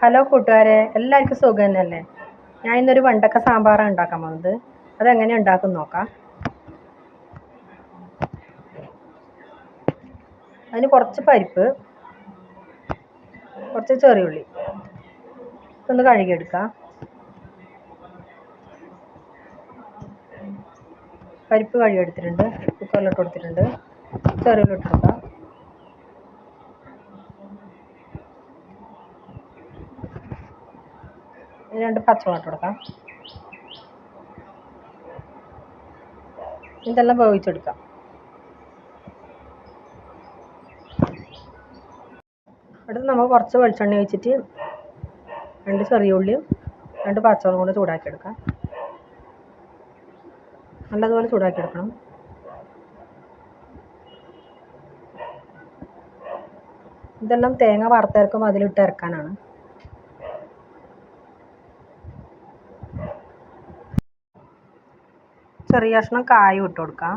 Hello കൂട്ടുകാരെ, എല്ലാവർക്കും സുഖം തന്നെയല്ലേ? ഞാൻ ഇന്നൊരു വെണ്ടക്ക സാമ്പാറാണ് ഉണ്ടാക്കാൻ പോകുന്നത്. അതെങ്ങനെ ഉണ്ടാക്കും നോക്കാം. അതിന് കുറച്ച് പരിപ്പ്, കുറച്ച് ചെറിയുള്ളി ഒന്ന് കഴുകിയെടുക്കാം. പരിപ്പ് കഴുകിയെടുത്തിട്ടുണ്ട്, കുക്കറിലിട്ട് കൊടുത്തിട്ടുണ്ട്. ചെറിയുള്ളി ഇട്ടെടുക്കാം. രണ്ട് പച്ചമുളക് കൊടുക്കാം. ഇതെല്ലാം വേവിച്ചെടുക്കാം. അടുത്ത് നമുക്ക് കുറച്ച് വെളിച്ചെണ്ണ ഒഴിച്ചിട്ട് രണ്ട് ചെറിയ ഉള്ളിയും രണ്ട് പച്ചമുളകും കൊണ്ട് ചൂടാക്കിയെടുക്കാം. നല്ലതുപോലെ ചൂടാക്കിയെടുക്കണം. ഇതെല്ലാം തേങ്ങ വറുത്തരക്കുമ്പോൾ അതിലിട്ട് ഇറക്കാനാണ്. ചെറിയ കഷ്ണം കായും ഇട്ട് കൊടുക്കാം.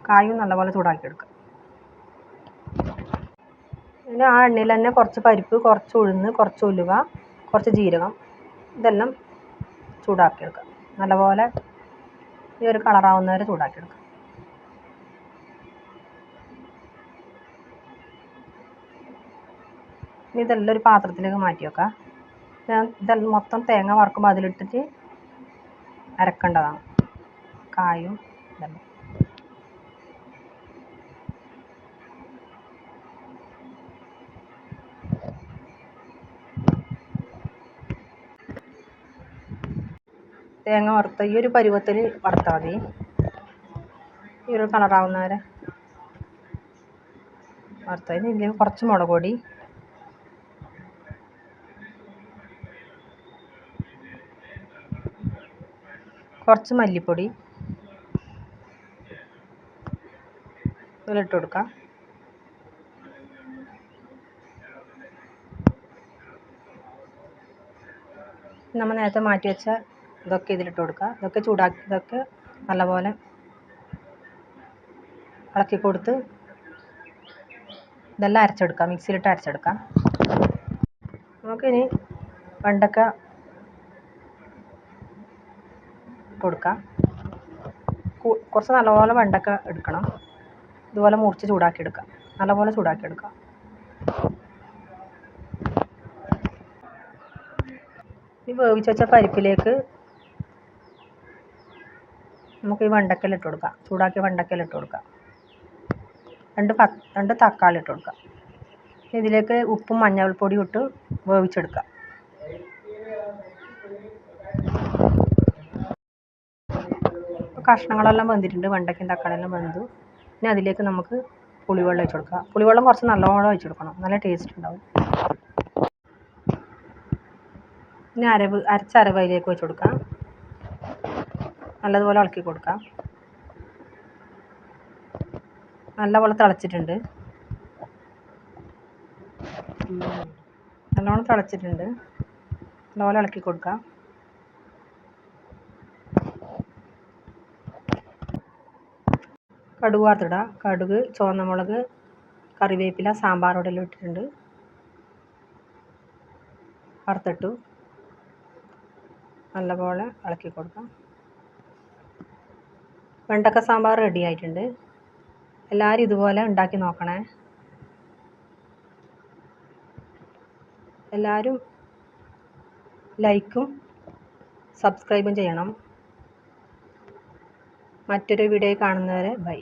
കായും നല്ലപോലെ ചൂടാക്കിയെടുക്കാം. പിന്നെ ആ എണ്ണയിൽ തന്നെ കുറച്ച് പരിപ്പ്, കുറച്ച് ഉഴുന്ന്, കുറച്ച് ഉലുവ, കുറച്ച് ജീരകം ഇതെല്ലാം ചൂടാക്കിയെടുക്കാം. നല്ലപോലെ ഈ ഒരു കളറാവുന്ന വരെ ചൂടാക്കിയെടുക്കാം. ഇതെല്ലാം ഒരു പാത്രത്തിലേക്ക് മാറ്റി വെക്കാം. ഇതെല്ലാം മൊത്തം തേങ്ങ വറുക്കുമ്പോൾ അതിലിട്ടിട്ട് അരക്കേണ്ടതാണ്. കായും ഇതെല്ലാം തേങ്ങ വറുത്ത ഈ ഒരു പരുവത്തിൽ വറുത്താൽ മതി. ഈ ഒരു കളറാവുന്നവരെ വറുത്തതിന് ഇതിലേക്ക് കുറച്ച് മുളക് പൊടി, കുറച്ച് മല്ലിപ്പൊടി ഇതിലിട്ട് കൊടുക്കാം. നമ്മൾ നേരത്തെ മാറ്റി വെച്ച ഇതൊക്കെ ഇതിലിട്ട് കൊടുക്കുക. ഇതൊക്കെ നല്ലപോലെ ഇളക്കി കൊടുത്ത് ഇതെല്ലാം അരച്ചെടുക്കാം. മിക്സിയിലിട്ട് അരച്ചെടുക്കാം. നമുക്കിനി വെണ്ടക്ക കൊടുക്കാം. കുറച്ച് നല്ലപോലെ വെണ്ടക്ക എടുക്കണം. ഇതുപോലെ മുറിച്ച് ചൂടാക്കിയെടുക്കാം. നല്ലപോലെ ചൂടാക്കിയെടുക്കാം. ഈ വേവിച്ച് വെച്ച പരിപ്പിലേക്ക് നമുക്ക് ഈ വെണ്ടക്കയിൽ ഇട്ട് കൊടുക്കാം. ചൂടാക്കിയ വെണ്ടക്കയിൽ ഇട്ട് കൊടുക്കാം. രണ്ട് തക്കാളി ഇട്ട് കൊടുക്കാം. ഇതിലേക്ക് ഉപ്പും മഞ്ഞൾപ്പൊടിയും ഇട്ട് വേവിച്ചെടുക്കാം. കഷ്ണങ്ങളെല്ലാം വെന്തിട്ടുണ്ട്. വെണ്ടയ്ക്കും തക്കാളിയെല്ലാം വെന്തു. ഇനി അതിലേക്ക് നമുക്ക് പുളിവെള്ളം ഒഴിച്ച് കൊടുക്കാം. പുളിവെള്ളം കുറച്ച് നല്ലോണം ഒഴിച്ച് കൊടുക്കണം. നല്ല ടേസ്റ്റ് ഉണ്ടാവും. ഇനി അരച്ച അരവ് അതിലേക്ക് വെച്ച് കൊടുക്കാം. നല്ലതുപോലെ ഇളക്കി കൊടുക്കാം. നല്ലപോലെ തിളച്ചിട്ടുണ്ട്. നല്ലോണം തിളച്ചിട്ടുണ്ട്. നല്ലപോലെ ഇളക്കി കൊടുക്കാം. കടുക് വറുത്തിടാം. കടുക്, ചുവന്ന മുളക്, കറിവേപ്പില, സാമ്പാർ പൊടിയെല്ലാം ഇട്ടിട്ടുണ്ട്. വറുത്തിട്ടു. നല്ലപോലെ ഇളക്കി കൊടുക്കാം. വെണ്ടക്ക സാമ്പാർ റെഡി ആയിട്ടുണ്ട്. എല്ലാവരും ഇതുപോലെ ഉണ്ടാക്കി നോക്കണേ. എല്ലാവരും ലൈക്കും സബ്സ്ക്രൈബും ചെയ്യണം. മറ്റൊരു വീഡിയോ കാണുന്നവരെ ബൈ.